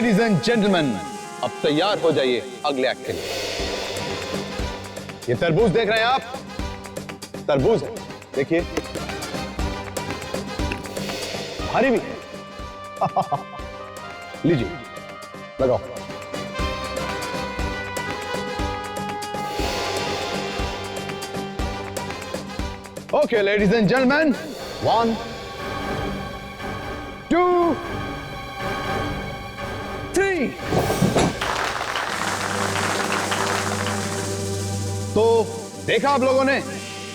Ladies and gentleman, अब तैयार हो जाइए अगले एक्ट के लिए। ये तरबूज देख रहे हैं आप? तरबूज है, देखिए भारी भी है। लीजिए, लगाओ। Okay ladies and gentleman, 1 2 3। तो देखा आप लोगों ने,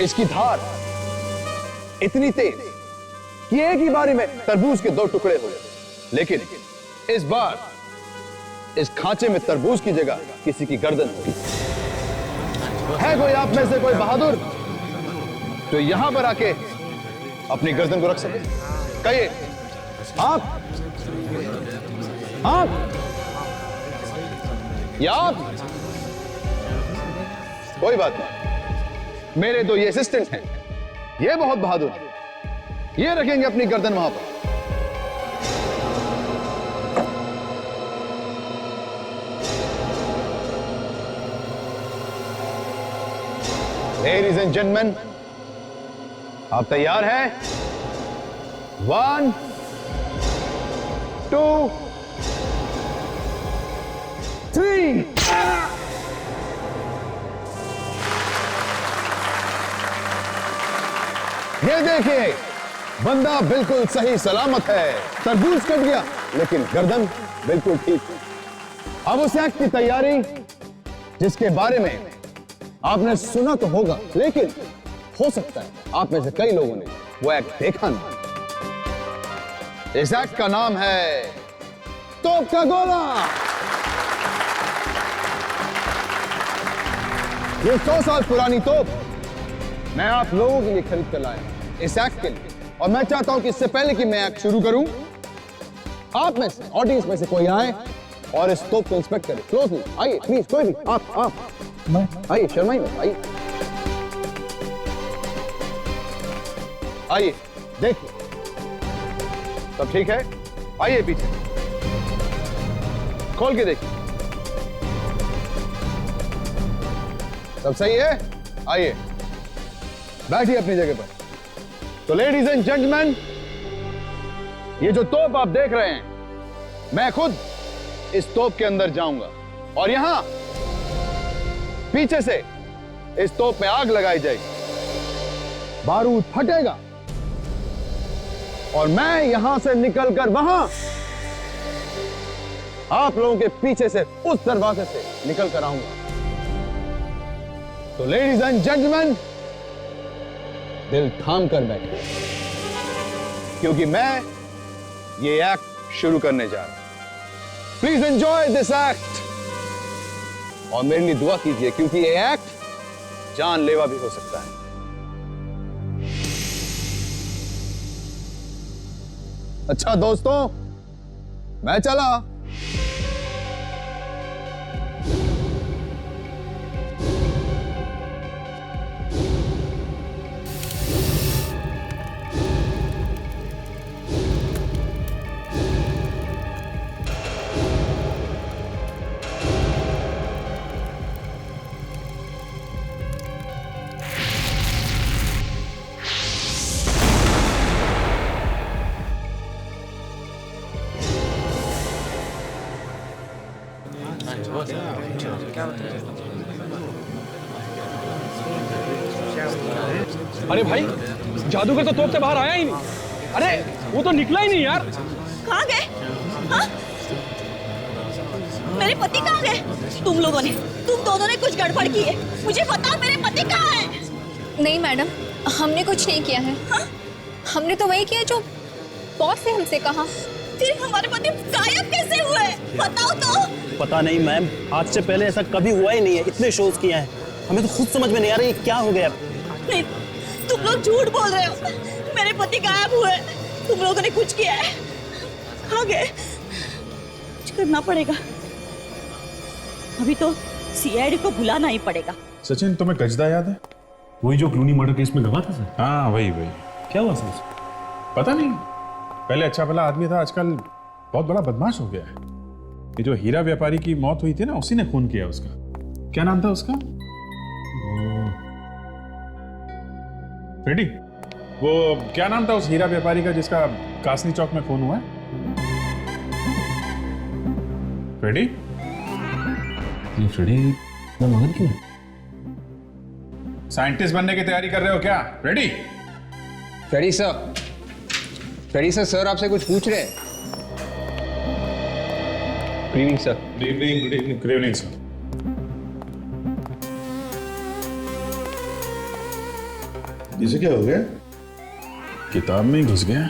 इसकी धार इतनी तेज कि एक ही बारी में तरबूज के 2 टुकड़े हो गए। लेकिन इस बार इस खांचे में तरबूज की जगह किसी की गर्दन होगी। है कोई आप में से कोई बहादुर जो यहां पर आके अपनी गर्दन को रख सके? कहिए। आप या आप? कोई बात नहीं, मेरे 2 ये असिस्टेंट हैं, ये बहुत बहादुर हैं, ये रखेंगे अपनी गर्दन वहां पर। लेडीज एंड जेंटलमैन, आप तैयार हैं? 1 2 3। ये देखिए, बंदा बिल्कुल सही सलामत है। तरबूज कट गया लेकिन गर्दन बिल्कुल ठीक है। अब उस एक्ट की तैयारी जिसके बारे में आपने सुना तो होगा, लेकिन हो सकता है आप में से कई लोगों ने वो एक्ट देखा नहीं। इस एक्ट का नाम है तोप का गोला। ये 100 साल पुरानी तोप मैं आप लोगों के लिए खरीद कर लाया इस एक्ट के लिए, और मैं चाहता हूं कि इससे पहले कि मैं एक्ट शुरू करूं, आप में से ऑडियंस में से कोई आए और इस तोप को इंस्पेक्ट करे क्लोजली। आइए प्लीज, कोई भी, आप आइए, शर्माइए मत, आइए आइए, देखिए सब ठीक है? आइए पीछे, खोल के देखिए, सब सही है? आइए बैठिए अपनी जगह पर। तो लेडीज एंड जेंटलमैन, ये जो तोप आप देख रहे हैं, मैं खुद इस तोप के अंदर जाऊंगा और यहां पीछे से इस तोप में आग लगाई जाएगी, बारूद फटेगा और मैं यहां से निकलकर वहां आप लोगों के पीछे से उस दरवाजे से निकल कर आऊंगा। तो लेडीज एंड जेंटलमैन, दिल थाम कर बैठे, क्योंकि मैं ये एक्ट शुरू करने जा रहा हूं। प्लीज एंजॉय दिस एक्ट और मेरे लिए दुआ कीजिए, क्योंकि ये एक्ट जानलेवा भी हो सकता है। अच्छा दोस्तों, मैं चला। अरे भाई, जादूगर तो तोप से बाहर आया ही नहीं। अरे वो तो निकला ही नहीं यार। कहाँ गए? हाँ? मेरे पति कहाँ गए? तुम दोनों ने कुछ गड़बड़ की है। मुझे बताओ मेरे पति कहाँ है? नहीं मैडम, हमने कुछ नहीं किया है। हाँ? हमने तो वही किया जो बॉस ने हमसे कहा। फिर हमारे पति गायब कैसे हुए? बताओ तो। पता नहीं मैम, आज से पहले ऐसा कभी हुआ ही नहीं है। इतने शोज किए हैं, हमें तो खुद समझ में नहीं आ रहा ये क्या हो गया। नहीं, तुम लोग झूठ बोल रहे हो। मेरे पति गायब हुए, तुम लोगों ने कुछ किया है। कहाँ गए? कुछ करना पड़ेगा। अभी तो सीआईडी को बुलाना ही पड़ेगा। सचिन, तुम्हें गजदा याद है? वही जो क्लूनी मर्डर केस में गवा था सर। हाँ वही। क्या हुआ सर? पता नहीं, पहले अच्छा भला आदमी था, आजकल बहुत बड़ा बदमाश हो गया है। ये जो हीरा व्यापारी की मौत हुई थी ना, उसी ने खून किया उसका। क्या नाम था उसका? फ्रेडी। वो क्या नाम था उस हीरा व्यापारी का जिसका कासनी चौक में खून हुआ है? फ्रेडी? ये फ्रेडी ना मगन क्यों? साइंटिस्ट बनने की तैयारी कर रहे हो क्या? फ्रेडी? फ्रेडी सर, सर आपसे कुछ पूछ रहे हैं। Good evening sir. Good evening, good evening, good evening sir. इसे क्या हो गया? किताब में ही घुस गया।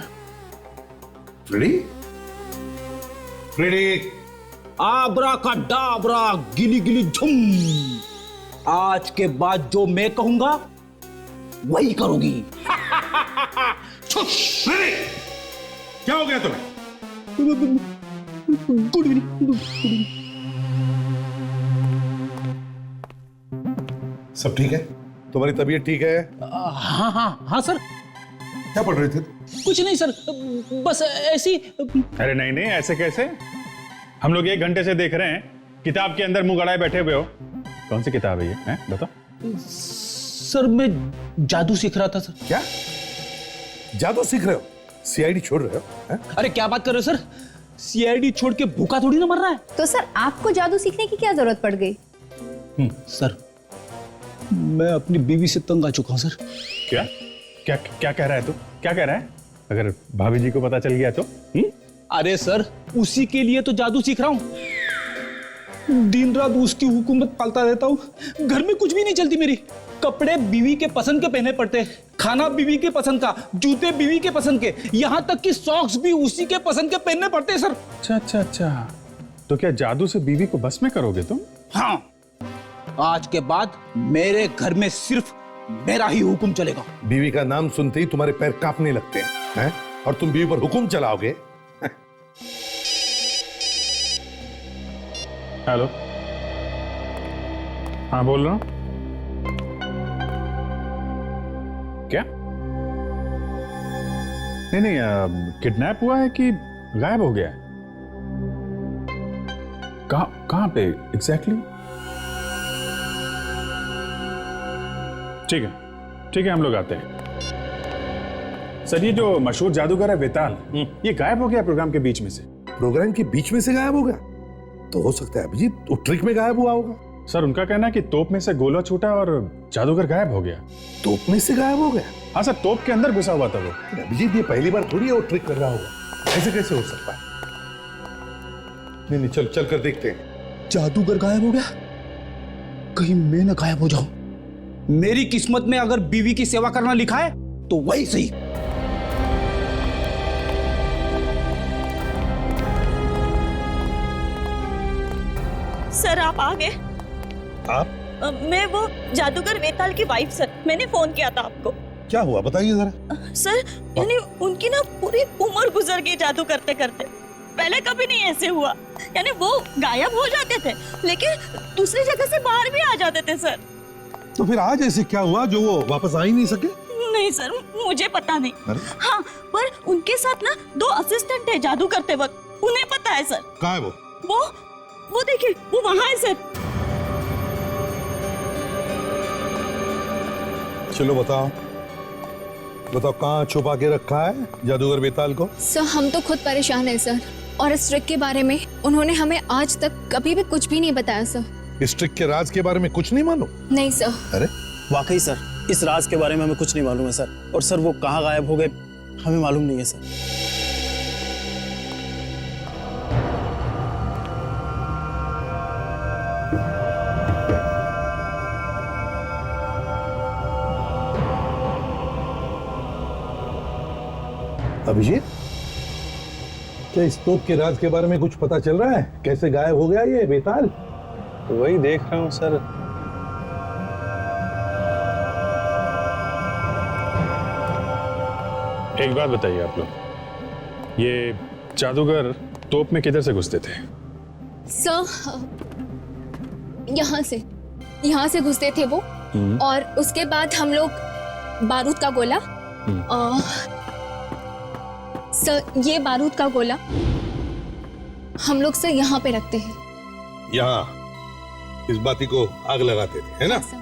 फ्रेडी? फ्रेडी? आबरा का डाबरा गिली गिली झुम। आज के बाद जो मैं कहूंगा वही करोगी। फ्रेडी! क्या हो गया तुम्हें? Good evening. सब ठीक है? तुम्हारी तबीयत ठीक है? हाँ सर। क्या पढ़ रहे थे? कुछ नहीं सर, बस ऐसी। अरे नहीं नहीं, ऐसे कैसे? हम लोग 1 घंटे से देख रहे हैं, किताब के अंदर मुंह गड़ाए बैठे हुए हो। कौन सी किताब है ये? हैं? बताओ। सर मैं जादू सीख रहा था सर। क्या जादू सीख रहे हो? सीआईडी छोड़ रहे हो? हैं? अरे क्या बात कर रहे हो सर, सीआईडी छोड़ के भूखा थोड़ी ना मर रहा है। तो सर आपको जादू सीखने की क्या जरूरत पड़ गई? सर मैं अपनी बीवी से तंग आ चुका हूं सर। क्या क्या क्या कह रहा है तू? क्या कह रहा है? अगर भाभी जी को पता चल गया तो? अरे सर उसी के लिए तो जादू सीख रहा हूं। दिन रात उसकी हुकूमत पालता रहता हूं। घर में कुछ भी नहीं चलती मेरी। कपड़े बीवी के पसंद के पहने पड़ते, खाना बीवी के पसंद का, जूते बीवी के पसंद के, यहां तक कि सॉक्स भी उसी के पसंद के पहनने पड़ते हैं सर। अच्छा अच्छा अच्छा, तो क्या जादू से बीवी को बस में करोगे तुम? हाँ, आज के बाद मेरे घर में सिर्फ मेरा ही हुक्म चलेगा। बीवी का नाम सुनते ही तुम्हारे पैर कांपने लगते हैं, और तुम बीवी पर हुक्म चलाओगे? हेलो, हाँ बोल रहा हूं। क्या? नहीं नहीं, किडनैप हुआ है कि गायब हो गया है? कहां पे एग्जैक्टली? ठीक है, हम लोग आते हैं। सर ये जो मशहूर जादूगर है वेताल, ये गायब हो गया प्रोग्राम के बीच में से। प्रोग्राम के बीच में से गायब हो गया? तो हो सकता है अभिजीत वो ट्रिक में गायब हुआ होगा। सर उनका कहना है कि तोप में से गोला छूटा और जादूगर गायब हो गया। तोप में से गायब हो गया? हाँ सर, तोप के अंदर घुसा हुआ था वो। अभिजीत ये पहली बार थोड़ी है वो ट्रिक कर रहा होगा, ऐसे कैसे हो सकता है? नहीं चल कर देखते हैं। जादूगर गायब हो गया? कहीं मैं ना गायब हो जाऊं। मेरी किस्मत में अगर बीवी की सेवा करना लिखा है तो वही सही। सर आप आ गए? आप? मैं वो जादूगर वेताल की वाइफ सर, मैंने फोन किया था आपको। क्या हुआ बताइए जरा। सर यानी उनकी ना पूरी उम्र गुजर गई जादू करते करते। पहले कभी नहीं ऐसे हुआ। यानी वो गायब हो जाते थे लेकिन दूसरी जगह से बाहर भी आ जाते थे सर। तो फिर आज ऐसे क्या हुआ जो वो वापस आ ही नहीं सके? नहीं सर, मुझे पता नहीं। हाँ, पर उनके साथ ना 2 असिस्टेंट है जादू करते वक्त, उन्हें पता है सर। कहाँ है वो देखिए, वो वहां है सर। चलो बताओ कहाँ छुपा के रखा है जादूगर बेताल को? सर हम तो खुद परेशान हैं सर, और इस ट्रिक के बारे में उन्होंने हमें आज तक कभी भी कुछ भी नहीं बताया सर। इस ट्रिक के राज के बारे में कुछ नहीं मालूम? नहीं सर। अरे वाकई सर, इस राज के बारे में हमें कुछ नहीं मालूम है सर। और सर वो कहाँ गायब हो गए हमें मालूम नहीं है सर। अभिजीत, क्या इस तोप के राज के बारे में कुछ पता चल रहा है? कैसे गायब हो गया ये बेताल? तो वही देख रहा हूं सर। एक बात बताइए आप लोग, ये जादूगर तोप में किधर से घुसते थे? सर यहाँ से घुसते थे वो, और उसके बाद हम लोग बारूद का गोला, सर ये बारूद का गोला हम लोग सर यहाँ पे रखते हैं। यहाँ इस बाती को आग लगाते थे, है ना? सर,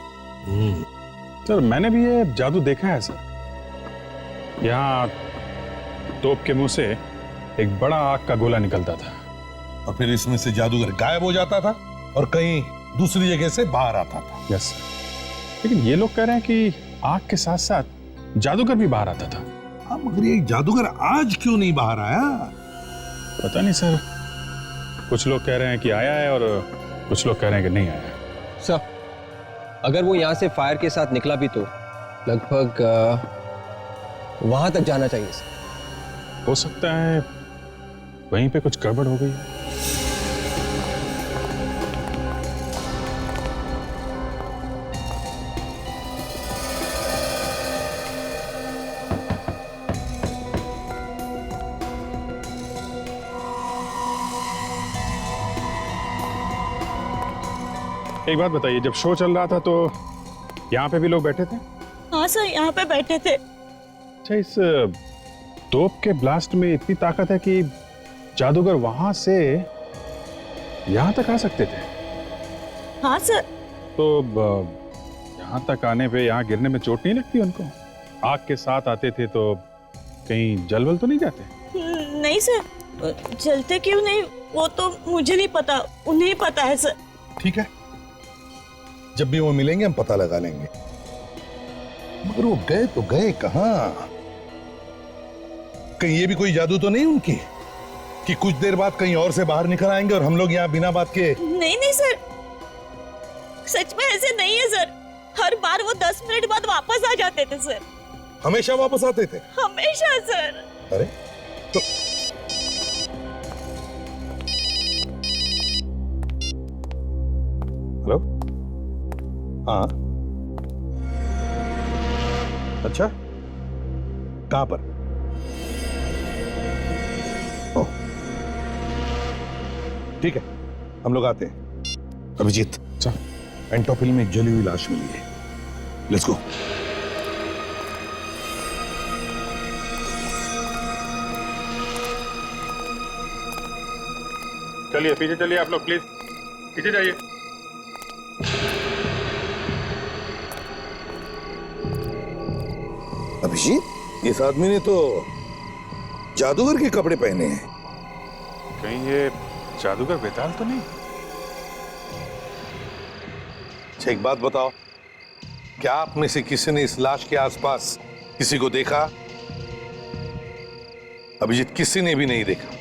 सर मैंने भी ये जादू देखा है सर। यहाँ तोप के मुंह से एक बड़ा आग का गोला निकलता था और फिर इसमें से जादूगर गायब हो जाता था और कहीं दूसरी जगह से बाहर आता था। Yes sir. लेकिन ये लोग कह रहे हैं कि आग के साथ साथ जादूगर भी बाहर आता था। हाँ, मगर ये जादूगर आज क्यों नहीं बाहर आया? पता नहीं सर, कुछ लोग कह रहे हैं कि आया है और कुछ लोग कह रहे हैं कि नहीं आया है। सर, अगर वो यहाँ से फायर के साथ निकला भी तो लगभग वहां तक जाना चाहिए सर। हो सकता है वहीं पे कुछ गड़बड़ हो गई है। एक बात बताइए, जब शो चल रहा था तो यहाँ पे भी लोग बैठे थे? हाँ सर, यहाँ पे बैठे थे। अच्छा, इस तोप के ब्लास्ट में इतनी ताकत है कि जादूगर वहां से यहाँ तक आ सकते थे? हाँ सर। तो यहाँ तक आने पे यहाँ गिरने में चोट नहीं लगती उनको? आग के साथ आते थे तो कहीं जलवल तो नहीं जाते? नहीं सर, जलते क्यों नहीं वो तो मुझे नहीं पता, उन्हें पता है सर। ठीक है, जब भी वो मिलेंगे हम पता लगा लेंगे। मगर वो गए तो गए कहाँ? कहीं ये भी कोई जादू तो नहीं उनकी कि कुछ देर बाद कहीं और से बाहर निकल आएंगे और हम लोग यहाँ बिना बात के? नहीं नहीं सर, सच में ऐसे नहीं है सर। हर बार वो 10 मिनट बाद वापस आ जाते थे सर। हमेशा वापस आते थे? हमेशा सर। अरे तो हेलो, हाँ, अच्छा, कहां पर? ओह, ठीक है, हम लोग आते हैं। अभिजीत, एंटोपिल में एक जली हुई लाश मिली है, लेट्स गो। चलिए पीछे चलिए आप लोग, प्लीज पीछे जाइए। अभिजीत, इस आदमी ने तो जादूगर के कपड़े पहने हैं। कहीं ये जादूगर बेताल तो नहीं? अच्छा, एक बात बताओ, क्या आप में से किसी ने इस लाश के आसपास किसी को देखा? अभिजीत, किसी ने भी नहीं देखा।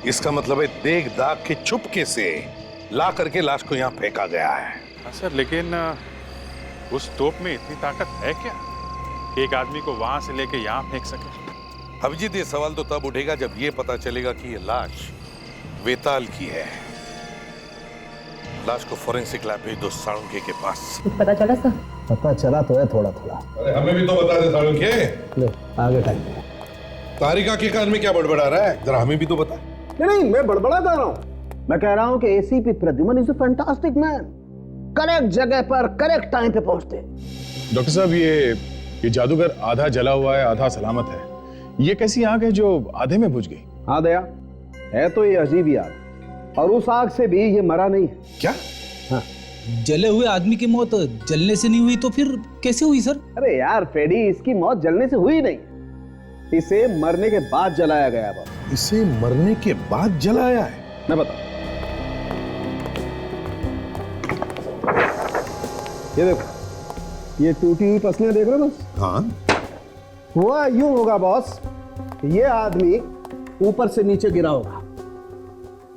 इसका मतलब है देख दाग के चुपके से ला करके लाश को यहाँ फेंका गया है। हाँ सर, लेकिन उस तोप में इतनी ताकत है क्या कि एक आदमी को वहां से लेके यहाँ फेंक सके? अभिजीत, ये सवाल तो तब उठेगा जब ये पता चलेगा कि ये लाश वेताल की है। लाश को फोरेंसिक लैब भेज दो साळुंखे के पास। पता चला सर? पता चला तो है थोड़ा थोड़ा। अरे हमें भी तो बता दे साळुंखे। ले आगे टाइम। तारिका के कान में क्या बड़बड़ा रहा है, जरा हमें भी तो बता। नहीं, मैं बड़बड़ा कर रहा हूँ। मैं कह रहा हूँ कि ACP Pradyuman is a fantastic man. Correct जगह पर करेक्ट टाइम पे पहुंचते। डॉक्टर साहब, ये जादूगर आधा जला हुआ है, आधा सलामत है। ये कैसी आग है जो आधे में बुझ गई? हाँ दया, है तो ये अजीब ही आग, और उस आग से भी ये मरा नहीं है। क्या? हाँ, जले हुए आदमी की मौत जलने से नहीं हुई तो फिर कैसे हुई सर? अरे यार फेडी, इसकी मौत जलने से हुई नहीं, इसे मरने के बाद जलाया गया। बाबा, इसे मरने के बाद जलाया है? मैं बता, ये देखो, ये टूटी हुई पसलियां देख रहे हो बस? हाँ। हुआ यूं होगा बॉस, ये आदमी ऊपर से नीचे गिरा होगा,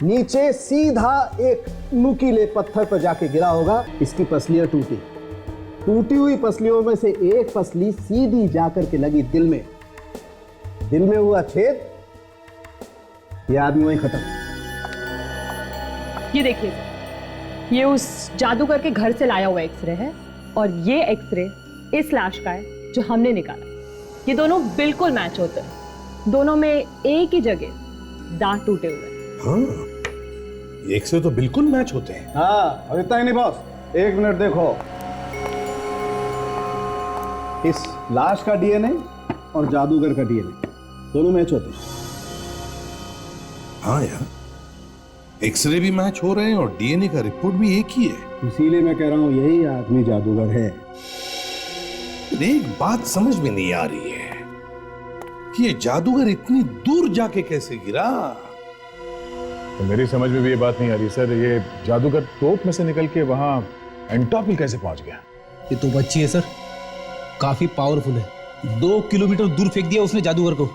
नीचे सीधा एक नुकीले पत्थर पर जाके गिरा होगा, इसकी पसलियां टूटी। टूटी हुई पसलियों में से एक पसली सीधी जाकर के लगी दिल में, दिल में हुआ छेद, ये आदमी वहीं खत्म। ये देखिए, ये उस जादूगर के घर से लाया हुआ एक्सरे है और ये एक्सरे इस लाश का है जो हमने निकाला। ये दोनों बिल्कुल मैच होते हैं, दोनों में एक ही जगह दांत टूटे हुए हैं। हाँ, एक से तो बिल्कुल मैच होते हैं। हाँ, और इतना ही नहीं बॉस, एक मिनट देखो, इस लाश का डीएनए और जादूगर का डीएनए दोनों मैच होते हैं। हाँ यार, एक्सरे भी मैच हो रहे हैं और डीएनए का रिपोर्ट भी एक ही है। इसीलिए मैं कह रहा हूं यही आदमी जादूगर है। एक बात समझ में नहीं आ रही है कि ये जादूगर इतनी दूर जाके कैसे गिरा। तो मेरी समझ में भी ये बात नहीं आ रही सर, ये जादूगर तोप में से निकल के वहां एंटॉप हिल कैसे पहुंच गया? ये तो बच्ची है सर, काफी पावरफुल है। 2 किलोमीटर दूर फेंक दिया उसने जादूगर को,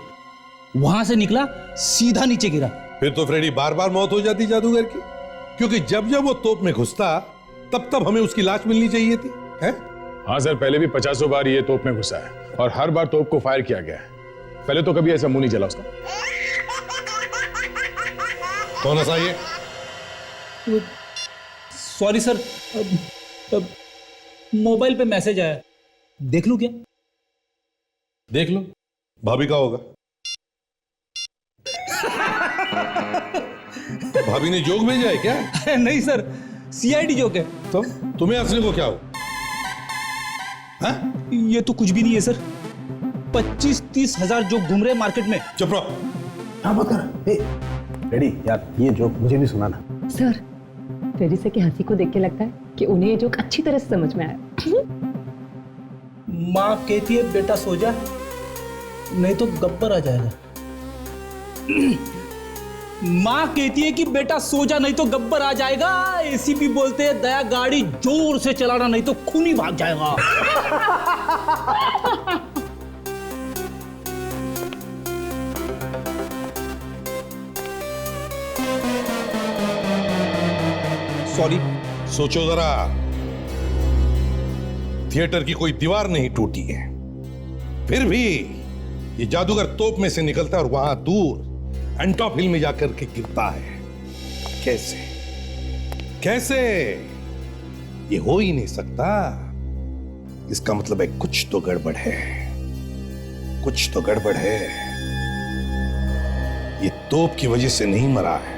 वहां से निकला सीधा नीचे गिरा। फिर तो फ्रेडी बार बार मौत हो जाती जादूगर की, क्योंकि जब जब वो तोप में घुसता तब तब हमें उसकी लाश मिलनी चाहिए थी, है? हाँ सर, पहले भी 50 बार ये तोप में घुसा है और हर बार तोप को फायर किया गया है। पहले तो कभी ऐसा मुंह नहीं जला उसका। कौन सा ये? सॉरी सर, मोबाइल पे मैसेज आया, देख लूं क्या? देख लो, भाभी का होगा। भाभी ने जोक भेजा है क्या? नहीं सर, सीआईडी जोक है। तो तुम्हें हंसने को क्या हो? हाँ? ये तो कुछ भी नहीं है सर, 25-30 हजार जोक घूम रहे मार्केट में। चुप रहो। हाँ मत कर। रेडी यार, ये जोक मुझे भी सुनाना। सर, फ्रेडी से की हंसी को देख के लगता है कि उन्हें ये जोक अच्छी तरह से समझ में आया। माँ कहती है बेटा सो जा, नहीं तो गब्बर आ जाएगा। माँ कहती है कि बेटा सो जा नहीं तो गब्बर आ जाएगा। एसीपी बोलते हैं दया गाड़ी जोर से चलाना नहीं तो खून ही भाग जाएगा। सॉरी। सोचो जरा, थिएटर की कोई दीवार नहीं टूटी है, फिर भी ये जादूगर तोप में से निकलता है और वहां दूर एंटॉप हिल में जाकर के गिरता है। कैसे कैसे? ये हो ही नहीं सकता। इसका मतलब है कुछ तो गड़बड़ है, कुछ तो गड़बड़ है। ये तोप की वजह से नहीं मरा है,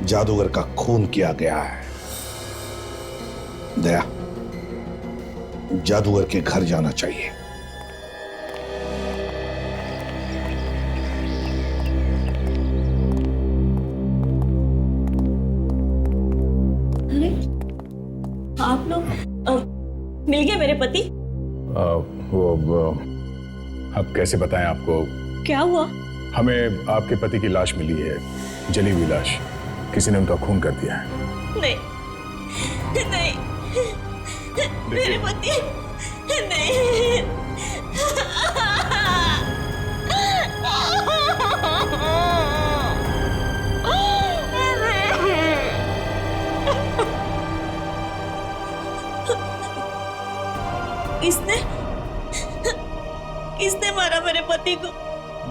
जादूगर का खून किया गया है। दया, जादूगर के घर जाना चाहिए। अरे आप लोग मिल गए मेरे पति? अब कैसे बताएं आपको? क्या हुआ? हमें आपके पति की लाश मिली है, जली हुई लाश। किसी ने उनका खून कर दिया है। नहीं नहीं, मेरे पति नहीं। किसने मारा मेरे पति को?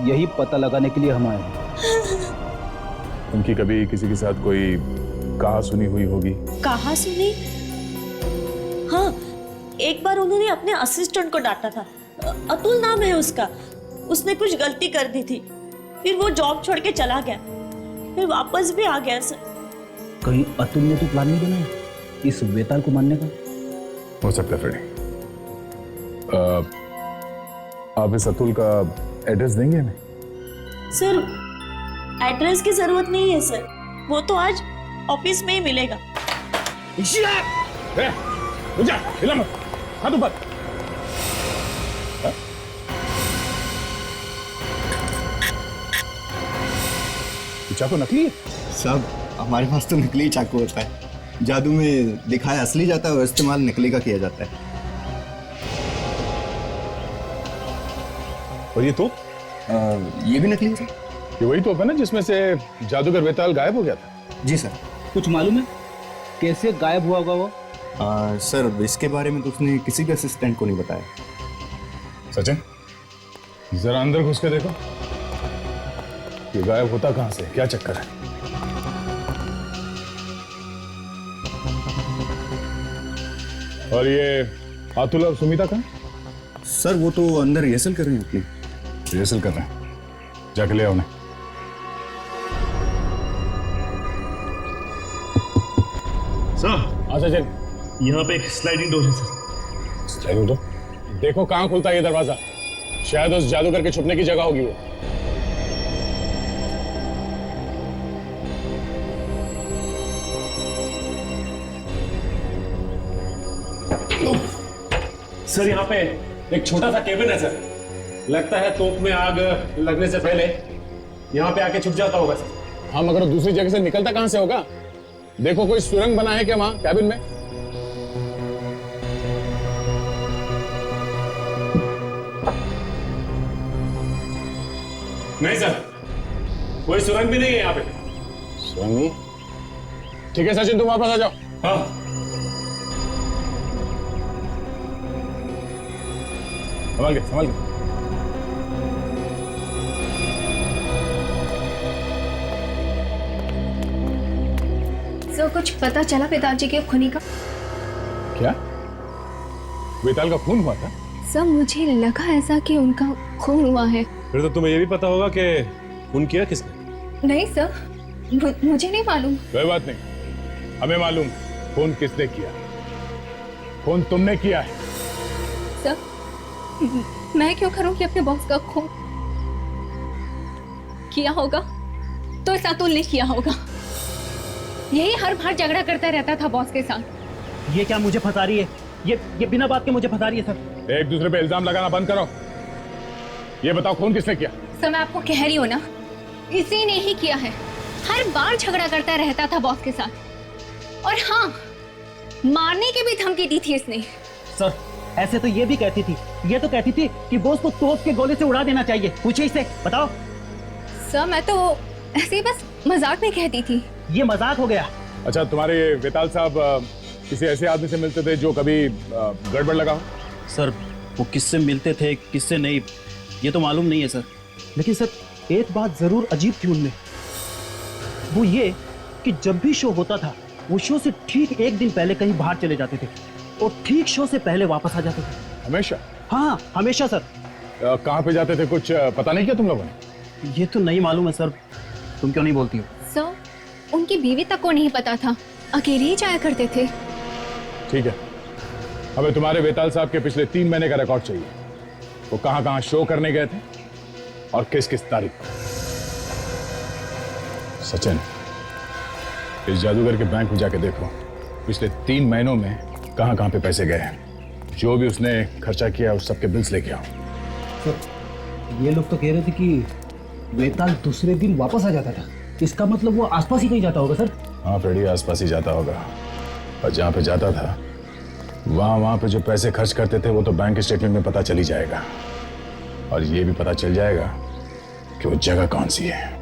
यही पता लगाने के लिए हम आए हैं। उनकी कभी किसी के साथ कोई कहा सुनी हुई होगी? कहा सुनी? हाँ, एक बार उन्होंने अपने असिस्टेंट को डांटा था। अतुल नाम है उसका। उसने कुछ गलती कर दी थी, फिर वो जॉब छोड़ के चला गया, फिर वापस भी आ गया सर। कहीं अतुल ने तो प्लान नहीं बनाया इस बेताल को मारने का? हो सकता है फ्रेडी। आप इस अतुल का एड्रेस देंगे हमें? सर, एड्रेस की जरूरत नहीं है सर, वो तो आज ऑफिस में ही मिलेगा। हाथ ऊपर। चाकू नकली है? साहब, हमारे पास तो नकली चाकू होता है। जादू में दिखाया असली जाता है और इस्तेमाल नकली का किया जाता है। और ये तो? ये भी नकली है सर। ये वही तो है ना जिसमें से जादूगर बेताल गायब हो गया था? जी सर। कुछ मालूम है कैसे गायब हुआ होगा वो? सर, इसके बारे में तो उसने किसी भी असिस्टेंट को नहीं बताया। सचिन, जरा अंदर घुस के देखो, ये गायब होता कहां से, क्या चक्कर है? और ये अतुल और सुमिता कहां? सर, वो तो अंदर रिहर्सल कर रहे हैं अपनी। रिहर्सल कर रहे हैं? जाके ले आओ उन्हें। सर, हाँ सचिन, यहाँ पे एक स्लाइडिंग डोर है सर। Sliding door? देखो कहाँ खुलता है ये दरवाजा। शायद उस जादूगर के छुपने की जगह होगी वो। सर यहाँ पे एक छोटा सा केबिन है सर। लगता है तोप में आग लगने से पहले यहाँ पे आके छुप जाता होगा सर। हाँ, मगर दूसरी जगह से निकलता कहां से होगा? देखो कोई सुरंग बना है क्या वहां कैबिन में? नहीं सर, कोई सुरंग भी नहीं है यहाँ पे। सुरंग नहीं? ठीक है सचिन, तुम वापस आ जाओ। हाँ संभाल के, संभाल के। सर कुछ पता चला पिताजी के खूनी का? क्या? वेताल का खून हुआ था? सर मुझे लगा ऐसा कि उनका खून हुआ है। फिर तो तुम्हें ये भी पता होगा कि खून किया किसने? नहीं सर, मुझे नहीं मालूम। कोई बात नहीं, हमें मालूम खून किसने किया। खून तुमने किया है। सर मैं क्यों करूंगी अपने बॉस का खून? किया होगा तो इस अतुल ने किया होगा। यही हर बार झगड़ा करता रहता था बॉस के साथ। ये क्या मुझे फंसा रही है? ये बिना बात के मुझे फंसा रही है सर। एक दूसरे पे इल्जाम लगाना बंद करो। ये बताओ खून किसने किया? सर मैं आपको कह रही हूँ ना, इसी ने ही किया है। हर बार झगड़ा करता रहता था बॉस के साथ। और हाँ, मारने की भी धमकी दी थी इसने। सर ऐसे तो ये भी कहती थी, ये तो कहती थी कि बॉस को तोप के गोले से उड़ा देना चाहिए। पूछे इसे, बताओ। सर मैं तो ऐसे ही बस मजाक में कहती थी। ये मजाक हो गया। अच्छा, तुम्हारे वेताल साहब किसी ऐसे आदमी से मिलते थे जो कभी गड़बड़ लगा हो? सर वो किससे मिलते थे किससे नहीं ये तो मालूम नहीं है सर। लेकिन सर एक बात जरूर अजीब थी उनमें, वो ये कि जब भी शो होता था वो शो से ठीक एक दिन पहले कहीं बाहर चले जाते थे और ठीक शो से पहले वापस आ जाते थे। हमेशा? हाँ हमेशा सर। कहाँ पे जाते थे कुछ पता नहीं किया तुम लोगों ने? ये तो नहीं मालूम है सर। तुम क्यों नहीं बोलती हो? सर उनकी बीवी तक को नहीं पता था, अकेले ही जाया करते थे। ठीक है, हमें तुम्हारे वेताल साहब के पिछले 3 महीने का रिकॉर्ड चाहिए। वो कहां कहां शो करने गए थे और किस किस तारीख को। सचिन, इस जादूगर के बैंक में जाके देखो पिछले 3 महीनों में कहां कहां पे पैसे गए हैं। जो भी उसने खर्चा किया उस सबके बिल्स लेके आओ। सर ये लोग तो कह रहे थे कि वेताल दूसरे दिन वापस आ जाता था। इसका मतलब वो आसपास ही कहीं जाता होगा सर। हाँ फ्रेडी, आसपास ही जाता होगा। और जहां पे जाता था वहां पे जो पैसे खर्च करते थे वो तो बैंक स्टेटमेंट में पता चल ही जाएगा। और ये भी पता चल जाएगा कि वो जगह कौन सी है।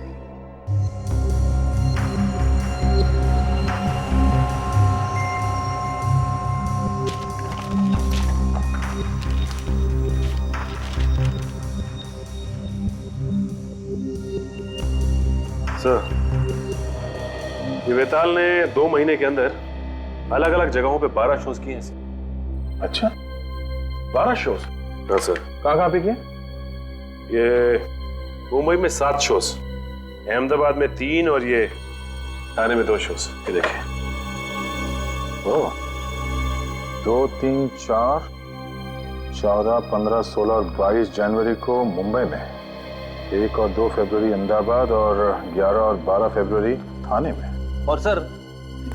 सर, ये वेताल ने 2 महीने के अंदर अलग अलग जगहों पे 12 शोज किए हैं। अच्छा, 12 शोज? हाँ सर। कहाँ पे किए? ये मुंबई में 7 शोज, अहमदाबाद में 3 और ये ठाणे में 2 शोज। ये देखिए। 2, 3, 4, 14, 15, 16 और 22 जनवरी को मुंबई में, 1 और 2 फरवरी अहमदाबाद और 11 और 12 फरवरी ठाणे में। और सर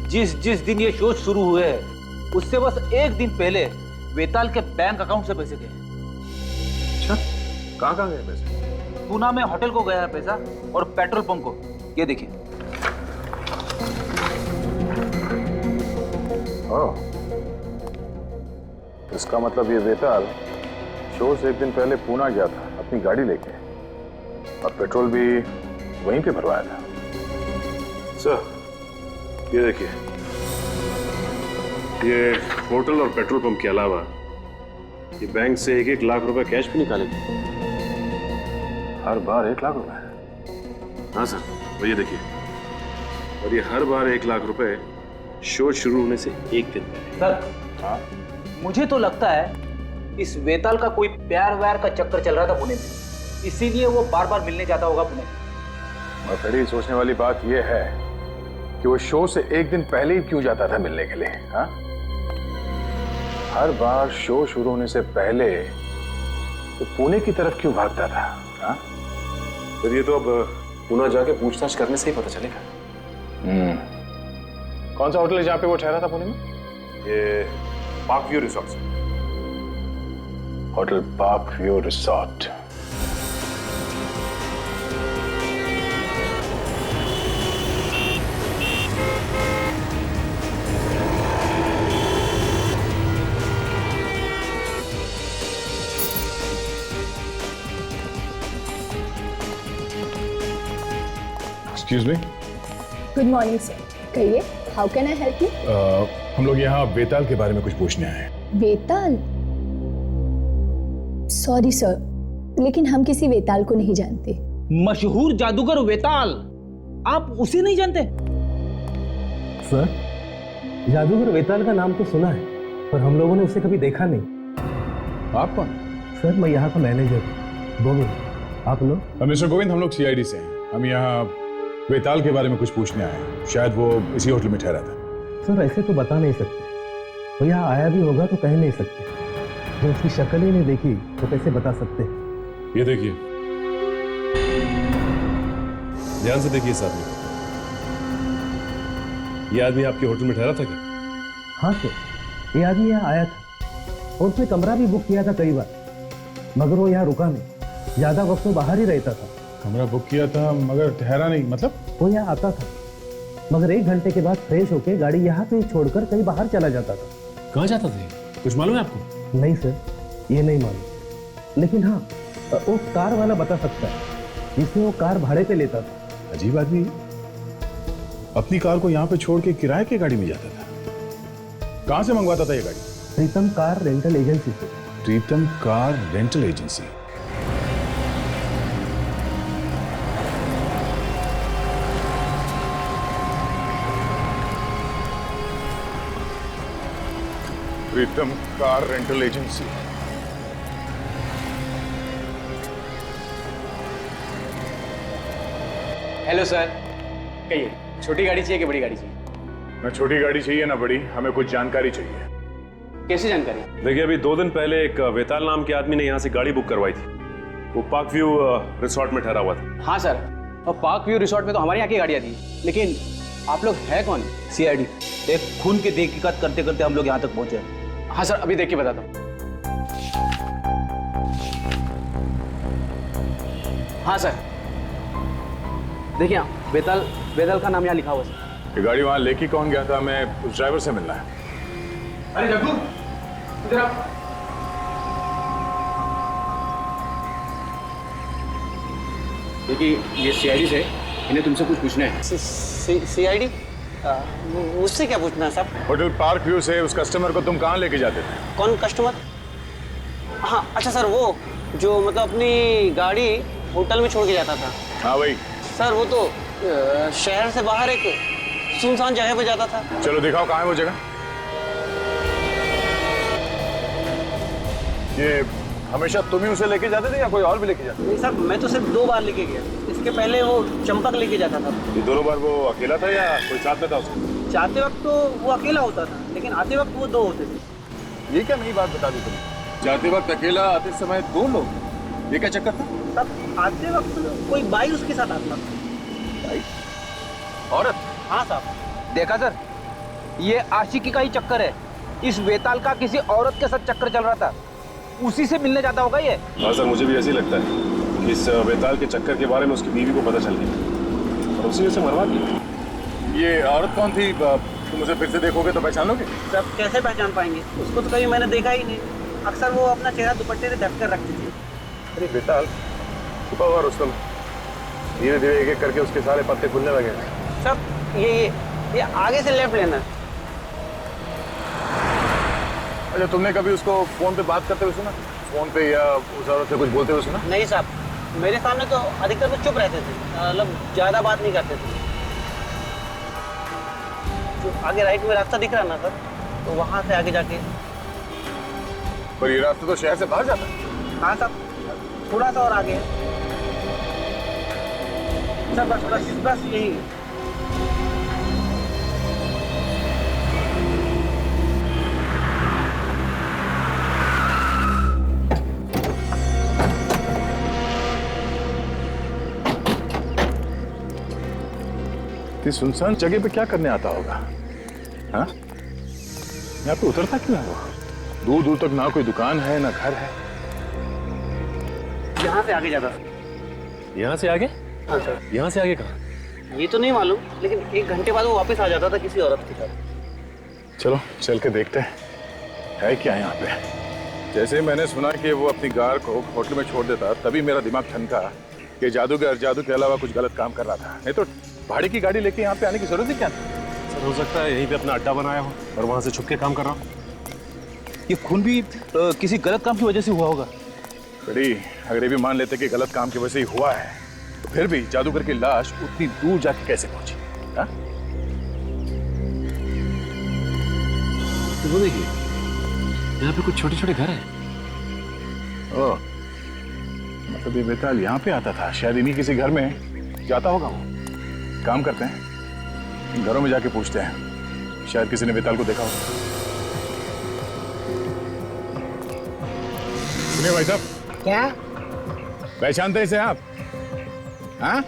जिस दिन ये शो शुरू हुए हैं उससे बस एक दिन पहले वेताल के बैंक अकाउंट से पैसे गए। अच्छा, कहाँ गए पैसे? पूना में होटल को गया है पैसा और पेट्रोल पंप को। ये देखिए। इसका मतलब ये वेताल शो से एक दिन पहले पूना गया था अपनी गाड़ी लेके और पेट्रोल भी वहीं पे भरवाया था। सर ये देखिए, ये होटल और पेट्रोल पंप के अलावा ये बैंक से 1-1 लाख रुपए कैश भी निकालेंगे। हर बार 1 लाख रुपए? हाँ सर, और ये देखिए, और ये हर बार 1 लाख रुपए शो शुरू होने से एक दिन पहले। सर हाँ, मुझे तो लगता है इस वेताल का कोई प्यार व्यार का चक्कर चल रहा था पुणे में, इसीलिए वो बार बार मिलने जाता होगा पुणे। और बड़ी सोचने वाली बात यह है कि वो शो से एक दिन पहले ही क्यों जाता था मिलने के लिए? हाँ, हर बार शो शुरू होने से पहले वो पुणे की तरफ क्यों भागता था? हाँ, फिर ये तो अब पुणे जाके पूछताछ करने से ही पता चलेगा। कौन सा होटल है जहाँ पे वो ठहरा था पुणे में? ये पार्क व्यू रिसोर्ट से। Hotel park view resort. Excuse me. Good morning sir, कहिए, how can I help you? हम लोग यहाँ बेताल के बारे में कुछ पूछने आए हैं। वेताल? सॉरी सर, लेकिन हम किसी वेताल को नहीं जानते। मशहूर जादूगर वेताल, आप उसे नहीं जानते? सर, जादूगर वेताल का नाम तो सुना है, पर हम लोगों ने उसे कभी देखा नहीं। आप कौन? सर, मैं यहाँ का मैनेजर हूँ, गोविंद। आप लोग? मिस्टर गोविंद, हम लोग सीआईडी से हैं। हम यहाँ वेताल के बारे में कुछ पूछने आए हैं। शायद वो इसी होटल में ठहरा था। सर, ऐसे तो बता नहीं सकते। वो यहाँ आया भी होगा तो कह नहीं सकते। जब उसकी शक्ल ही नहीं देखी तो कैसे बता सकते? ये देखिए, ध्यान से देखिए इस आदमी को। ये आदमी आपके होटल में ठहरा था क्या? हाँ सर, ये आदमी यहाँ आया था और उसने कमरा भी बुक किया था कई बार, मगर वो यहाँ रुका नहीं। ज्यादा वक्त तो बाहर ही रहता था। कमरा बुक किया था मगर ठहरा नहीं, मतलब? वो यहाँ आता था, मगर 1 घंटे के बाद फ्रेश होके गाड़ी यहाँ पे छोड़कर कहीं बाहर चला जाता था। कहाँ जाता था? कुछ मालूम है आपको? नहीं सर, ये नहीं मालूम, लेकिन हाँ, वो कार वाला बता सकता है जिसमें वो कार भाड़े पे लेता था। अजीब आदमी, अपनी कार को यहाँ पे छोड़ के किराए की गाड़ी में जाता था। कहाँ से मंगवाता था ये गाड़ी? प्रीतम कार रेंटल एजेंसी से। Pritam car rental agency. Pritam car rental agency. Hello sir, कहिए, छोटी गाड़ी चाहिए कि बड़ी गाड़ी चाहिए? ना छोटी गाड़ी चाहिए ना बड़ी, हमें कुछ जानकारी चाहिए। कैसी जानकारी? देखिए, अभी 2 दिन पहले एक वेताल नाम के आदमी ने यहाँ से गाड़ी बुक करवाई थी। वो पार्क व्यू रिसोर्ट में ठहरा हुआ था। हाँ सर, और पार्क व्यू रिसोर्ट में तो हमारे यहाँ की गाड़ियाँ थी, लेकिन आप लोग है कौन? सीआईडी। एक खून की तहकीकात करते करते हम लोग यहाँ तक पहुंचे। हाँ सर, अभी देख के बताता हूँ। हाँ सर, देखिए, वेताल का नाम यहाँ लिखा हुआ सर। ये गाड़ी वहां लेके कौन गया था? हमें उस ड्राइवर से मिलना है। अरे जग्गू, इधर आ। देखिए, ये सीआईडी से, इन्हें तुमसे कुछ पूछना है। सीआईडी? मुझसे क्या पूछना है साहब? होटल पार्क व्यू से उस कस्टमर को तुम कहाँ लेके जाते थे? कौन कस्टमर? हाँ, अच्छा सर, वो जो मतलब अपनी गाड़ी होटल में छोड़ के जाता था। हाँ भाई। सर, वो तो शहर से बाहर एक सुनसान जगह पे जाता था। चलो दिखाओ कहाँ है वो जगह। ये हमेशा तुम ही उसे लेके जाते थे या कोई और भी लेके जाता? नहीं सर, मैं तो सिर्फ 2 बार लेके गया। इसके पहले वो चंपक लेके जाता था। ये दोनों बार वो अकेला था या कोई साथ में था उसके? जाते वक्त तो वो अकेला होता था, लेकिन आते वक्त वो 2 होते थे। ये क्या नई बात बता दी तुमने? जाते वक्त अकेला, आते समय 2 लोग, ये क्या चक्कर था? तब आते वक्त कोई बाई उसके साथ आता था। औरत? हाँ साहब। देखा सर, ये आशिकी का ही चक्कर है। इस वेताल का किसी औरत के साथ चक्कर चल रहा था, उसी से मिलने जाता होगा ये। हाँ सर, मुझे भी ऐसे ही लगता है कि इस वेताल के चक्कर के बारे में उसकी बीवी को पता चल गया और उसी से मरवा दिया। ये औरत कौन थी? तुम उसे फिर से देखोगे तो पहचान लोगे? सर, कैसे पहचान पाएंगे? उसको तो कभी मैंने देखा ही नहीं। अक्सर वो अपना चेहरा दुपट्टे से ढक कर रखती थी। अरे वेताल, छुपा हुआ रुस्तम, धीरे धीरे एक एक करके उसके सारे पत्ते खुलने लगे। सर, ये आगे से लेफ्ट लेना। अच्छा, तुमने कभी उसको फोन पे बात करते हुए सुना? फोन पे या उस औरत से कुछ बोलते हुए सुना? नहीं साहब, मेरे सामने तो अधिकतर वो चुप रहते थे, मतलब ज्यादा बात नहीं करते थे। जो आगे राइट में रास्ता दिख रहा ना सर, तो वहां से आगे जाके। पर ये रास्ता तो शहर से बाहर जाता है। हाँ साहब, थोड़ा सा और आगे है सर। बस यही। इतनी सुनसान जगह पे क्या करने आता होगा? हाँ, यहाँ पे उतरता क्यों है वो? दूर दूर तक ना कोई दुकान है ना घर है। यहाँ से आगे जाता था। यहाँ से आगे? हाँ सर। यहाँ से आगे कहाँ? ये तो नहीं मालूम, लेकिन 1 घंटे बाद वो वापस आ जाता था किसी औरत के साथ। चलो चल के देखते हैं है क्या यहाँ पे। जैसे ही मैंने सुना कि वो अपनी कार को होटल में छोड़ देता, तभी मेरा दिमाग ठनका कि जादू के अलावा कुछ गलत काम कर रहा था। नहीं तो भाड़े की गाड़ी लेके यहाँ पे आने की जरूरत ही क्या थी? सर हो सकता है यहीं पे अपना अड्डा बनाया हो और वहां से छुप के काम कर रहा हो। ये खून भी किसी गलत काम की वजह से हुआ होगा। बड़ी अगर ये भी मान लेते कि गलत काम की वजह से ही हुआ है, तो फिर भी जादूगर की लाश उतनी दूर जाके कैसे पहुंची? हाँ? तो वो देखिए यहाँ पे कुछ छोटे छोटे घर हैं। ओह, मतलब ये बेताल यहाँ पे आता था, शायद इन्हीं किसी घर में जाता होगा वो। काम करते हैं, घरों में जाके पूछते हैं, शायद किसी ने बेताल को देखा होगा। सुनिए भाई साहब। क्या? पहचानते हैं इसे आप? हाँ?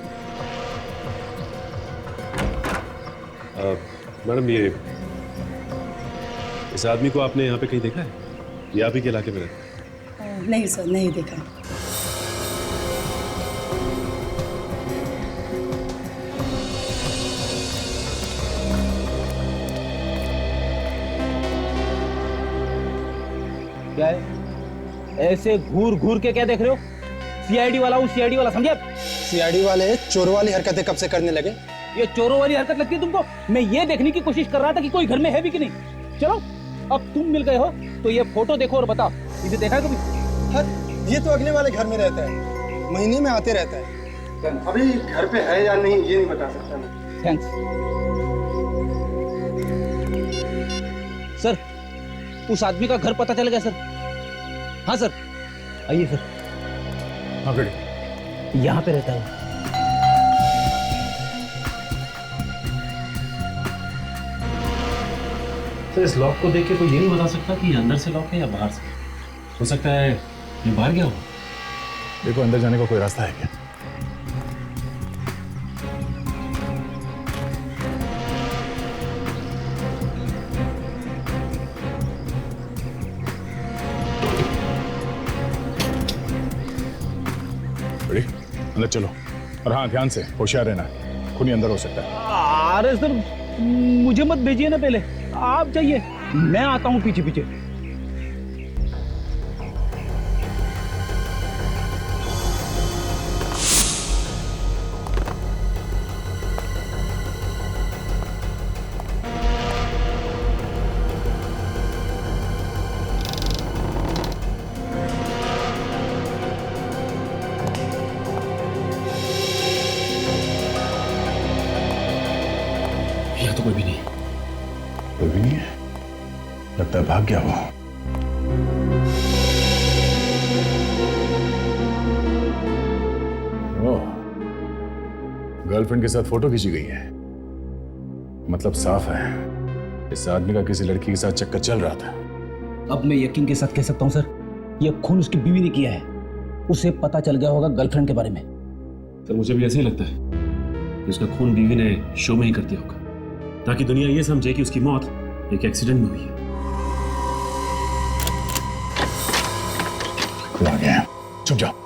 मैडम ये इस आदमी को आपने यहाँ पे कहीं देखा है? ये आप ही के इलाके में रहता है? नहीं सर, नहीं देखा। क्या है? ऐसे घूर घूर के क्या देख रहे हो? सीआईडी वाला हूँ, सीआईडी वाला, समझे? सीआईडी वाले चोर वाली हरकतें कब से करने लगे? ये चोरों वाली हरकत लगती है तुमको? मैं ये देखने की कोशिश कर रहा था कि कोई घर में है भी कि नहीं। चलो अब तुम मिल गए हो तो ये फोटो देखो और बताओ, इसे देखा है कभी? ये तो अगले वाले घर में रहता है, महीने में आते रहता है। अभी घर पे है या नहीं ये नहीं बता सकता मैं। Thanks sir. उस आदमी का घर पता चल गया सर? हाँ सर, आइए सर। हाँ बेटे, यहाँ पे रहता है। तो इस लॉक को देख के कोई ये नहीं बता सकता कि ये अंदर से लॉक है या बाहर से। हो सकता है ये बाहर गया हो। देखो अंदर जाने का कोई रास्ता है क्या? बड़ी अंदर चलो, और हाँ ध्यान से, होशियार रहना, खूनी अंदर हो सकता है। अरे सर मुझे मत भेजिए ना, पहले आप जाइए, मैं आता हूँ पीछे पीछे। यहाँ तो कोई भी नहीं। कोई भी नहीं है, लगता है भाग गया वो। ओह, गर्लफ्रेंड के साथ फोटो खींची गई है, मतलब साफ है इस आदमी का किसी लड़की के साथ चक्कर चल रहा था। अब मैं यकीन के साथ कह सकता हूँ सर, यह खून उसकी बीवी ने किया है। उसे पता चल गया होगा गर्लफ्रेंड के बारे में। सर मुझे भी ऐसे ही लगता है कि उसका खून बीवी ने शो में ही कर दिया होगा, ताकि दुनिया ये समझे कि उसकी मौत एक एक्सीडेंट में हुई है। खुद आ गया, छुप जाओ।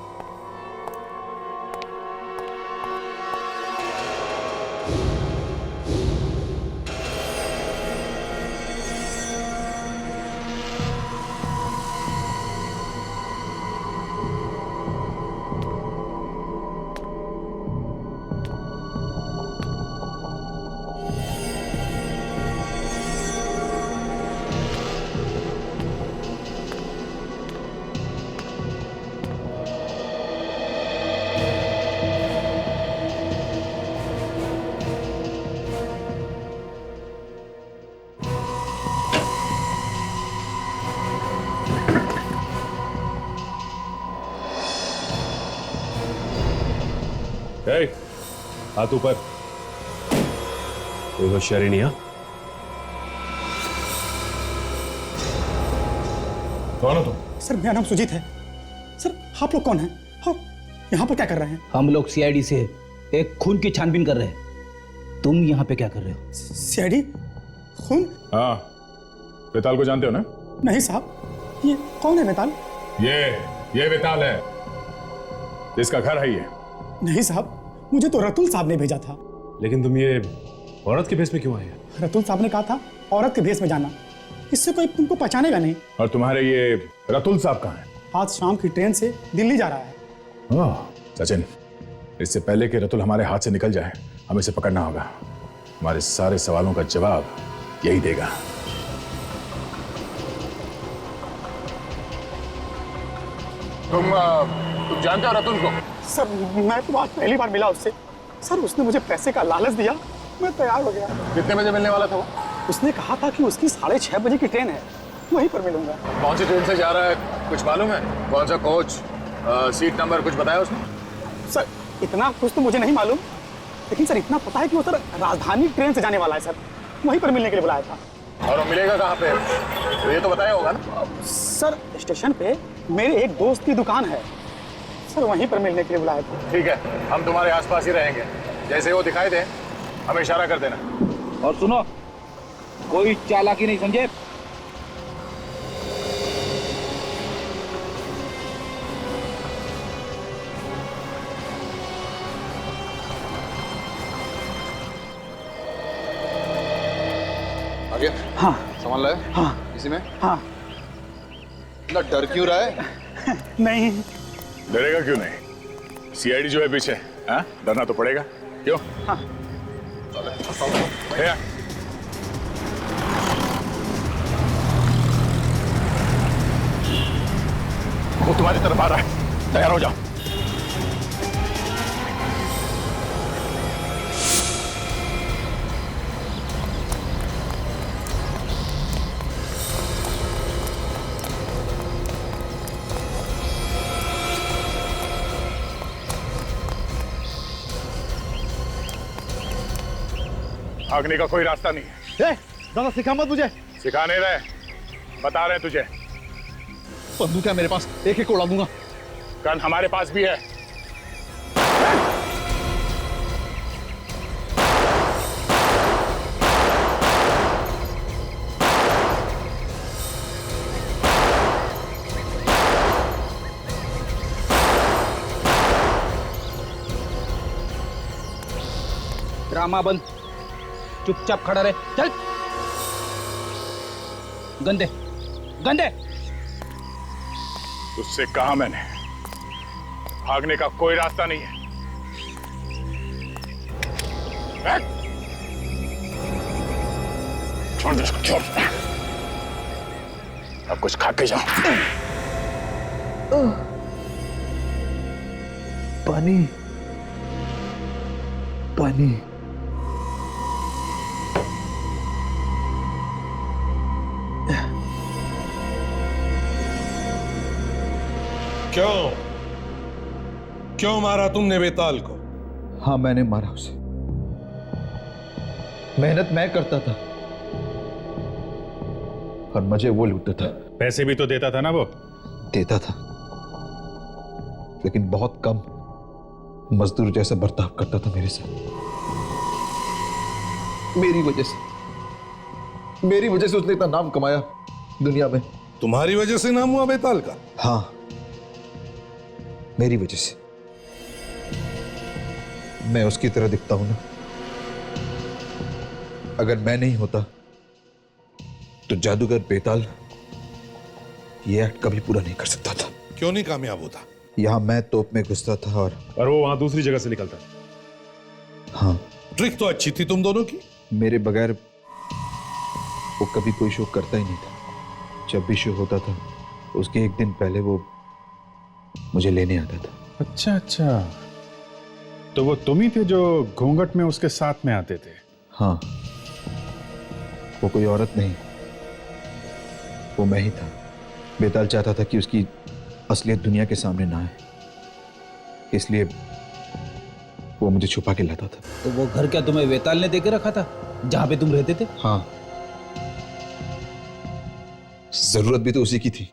हाथ ऊपर, कोई होशियारी नहीं। कौन हो तुम? सर मेरा नाम सुजीत है। सर आप लोग कौन हैं और यहाँ पर क्या कर रहे हैं? हम लोग सीआईडी से एक खून की छानबीन कर रहे हैं। तुम यहाँ पे क्या कर रहे हो? सीआईडी? खून? हाँ, बेताल को जानते हो ना? नहीं साहब, ये कौन है बेताल? ये बेताल है, इसका घर है ये। नहीं साहब, मुझे तो रतुल साहब ने भेजा था। लेकिन तुम ये औरत के भेष में क्यों आए? रतुल साहब ने कहा था औरत के भेष में जाना, इससे कोई तुमको पहचानेगा नहीं। और तुम्हारे ये रतुल साहब कहाँ हैं? आज शाम की ट्रेन से दिल्ली जा रहा है। ओह, सचिन, इससे पहले कि रतुल हमारे हाथ से निकल जाए, हमें इसे पकड़ना होगा। हमारे सारे सवालों का जवाब यही देगा। तुम जानते हो रतुल को? सर, मैं तो आज पहली बार मिला उससे। सर, उसने मुझे पैसे का लालच दिया, मैं तैयार हो गया। कितने बजे मिलने वाला था वो? उसने कहा था कि उसकी 6:30 बजे की ट्रेन है, वहीं पर मिलूंगा। कौन सी ट्रेन से जा रहा है कुछ मालूम है? कौन सा कोच, सीट नंबर कुछ बताया उसने? सर, इतना कुछ तो मुझे नहीं मालूम, लेकिन सर इतना पता है कि वो सर राजधानी ट्रेन से जाने वाला है सर, वहीं पर मिलने के लिए बुलाया था। और वो मिलेगा कहाँ पे? तो ये तो बताया होगा ना? सर, स्टेशन पे मेरे एक दोस्त की दुकान है सर, वहीं पर मिलने के लिए बुलाया था। ठीक है, हम तुम्हारे आसपास ही रहेंगे, जैसे वो दिखाई दे हमें इशारा कर देना। और सुनो, कोई चालाकी नहीं समझे। आगे? हाँ। सामान लाए? हाँ। इसी में? हाँ। इतना डर क्यों रहा है? नहीं। डरेगा क्यों नहीं? सीआईडी जो है पीछे, हाँ? डरना तो पड़ेगा, क्यों? हाँ। वो तुम्हारी तरफ आ रहा है, तैयार हो जाओ। भागने का कोई रास्ता नहीं है। दादा सिखा मत मुझे। सिखा नहीं रहे, बता रहे तुझे। बंदूक है मेरे पास, एक उड़ा दूंगा। गन हमारे पास भी है। ड्रामा बंद, चुपचाप खड़ा रहे। चल, गंदे गंदे। उससे कहा मैंने, भागने का कोई रास्ता नहीं है। छोड़ दे इसको, छोड़। अब कुछ खा के जाओ। पानी, पानी। क्यों मारा तुमने बेताल को? हाँ, मैंने मारा उसे। मेहनत मैं करता था और मुझे वो लूटता था। पैसे भी तो देता था ना वो? देता था, लेकिन बहुत कम। मजदूर जैसा बर्ताव करता था मेरे साथ। मेरी वजह से उसने इतना नाम कमाया दुनिया में। तुम्हारी वजह से नाम हुआ बेताल का? हाँ, मेरी वजह से। मैं उसकी तरह दिखता हूं ना। अगर मैं नहीं होता तो जादूगर बेताल ये एक्ट कभी पूरा नहीं कर सकता था। क्यों नहीं कामयाब होता? यहां मैं तोप में घुसता था और वो वहां दूसरी जगह से निकलता। हाँ, ट्रिक तो अच्छी थी तुम दोनों की। मेरे बगैर वो कभी कोई शो करता ही नहीं था। जब भी शो होता था उसके एक दिन पहले वो मुझे लेने आता था। अच्छा अच्छा, तो वो तुम ही थे जो घूंघट में उसके साथ में आते थे? हाँ, वो कोई औरत नहीं, वो मैं ही था। बेताल चाहता था कि उसकी असलियत दुनिया के सामने ना आए, इसलिए वो मुझे छुपा के लाता था। तो वो घर क्या तुम्हें बेताल ने देके रखा था जहां पे तुम रहते थे? हाँ, जरूरत भी तो उसी की थी।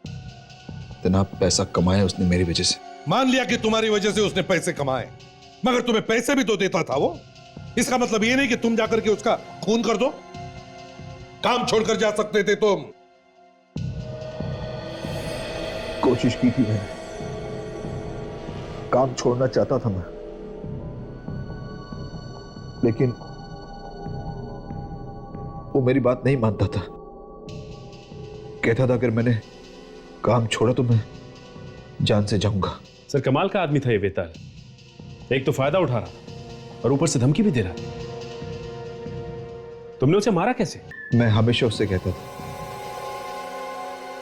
इतना पैसा कमाया उसने मेरी वजह से। मान लिया कि तुम्हारी वजह से उसने पैसे कमाए, मगर तुम्हें पैसे भी तो देता था वो। इसका मतलब ये नहीं कि तुम जाकर के उसका खून कर दो। काम छोड़कर जा सकते थे तुम। कोशिश की थी मैंने, काम छोड़ना चाहता था मैं, लेकिन वो मेरी बात नहीं मानता था। कहता था अगर मैंने काम छोड़ा तो मैं जान से जाऊंगा। सर कमाल का आदमी था ये वेताल। एक तो फायदा उठा रहा और ऊपर से धमकी भी दे रहा। तुमने उसे मारा कैसे? मैं हमेशा उससे कहता था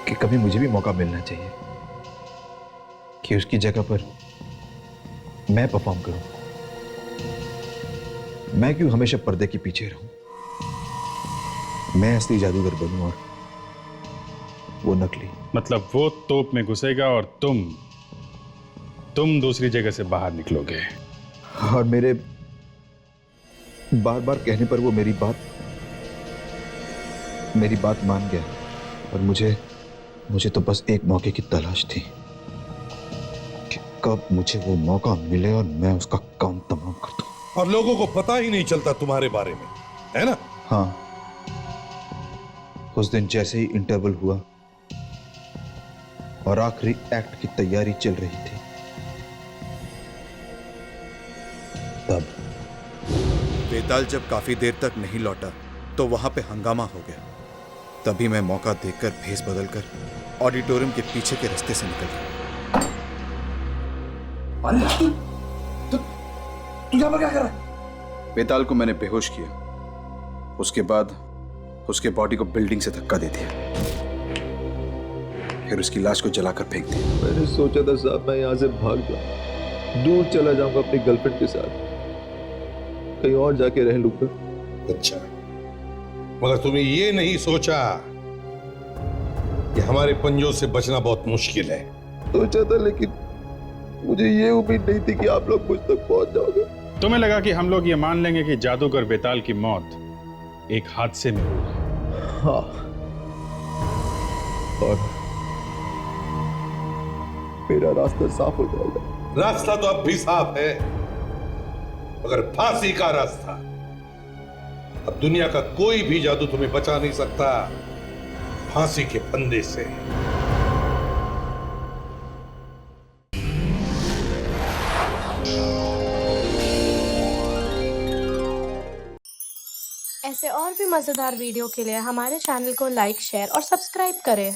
कि कभी मुझे भी मौका मिलना चाहिए कि उसकी जगह पर मैं परफॉर्म करूं। मैं क्यों हमेशा पर्दे के पीछे रहूं? मैं असली जादूगर बनूं और वो नकली। मतलब वो तोप में घुसेगा और तुम दूसरी जगह से बाहर निकलोगे। और मेरे बार बार कहने पर वो मेरी बात मान गया। और मुझे तो बस एक मौके की तलाश थी कि कब मुझे वो मौका मिले और मैं उसका काम तमाम कर दूं। और लोगों को पता ही नहीं चलता तुम्हारे बारे में, है ना? हाँ, उस दिन जैसे ही इंटरवल हुआ और आखिरी एक्ट की तैयारी चल रही थी, तब वेताल जब काफी देर तक नहीं लौटा तो वहां पे हंगामा हो गया। तभी मैं मौका देखकर भेस बदलकर ऑडिटोरियम के पीछे के रास्ते से निकल गया। तू यहाँ पर क्या कर रहा है? वेताल को मैंने बेहोश किया, उसके बाद उसके बॉडी को बिल्डिंग से धक्का दे दिया, फिर उसकी लाश को जलाकर फेंक दिया। मैंने सोचा था साहब मैं यहाँ से भाग जाऊं, दूर चला जाऊंगा अपनी गर्लफ्रेंड के साथ, कहीं और जाके रह लूंगा। अच्छा, मगर तुमने ये नहीं सोचा कि हमारे पंजों से बचना बहुत मुश्किल है? सोचा था, लेकिन मुझे ये उम्मीद नहीं थी कि आप लोग मुझ तक पहुंच जाओगे। तुम्हें लगा कि हम लोग ये मान लेंगे कि जादूगर वेताल की मौत एक हादसे में हुई। हाँ, और मेरा रास्ता साफ हो जाएगा। रास्ता तो अब भी साफ है, मगर फांसी का रास्ता। अब दुनिया का कोई भी जादू तुम्हें बचा नहीं सकता फांसी के फंदे से। ऐसे और भी मजेदार वीडियो के लिए हमारे चैनल को लाइक, शेयर और सब्सक्राइब करें।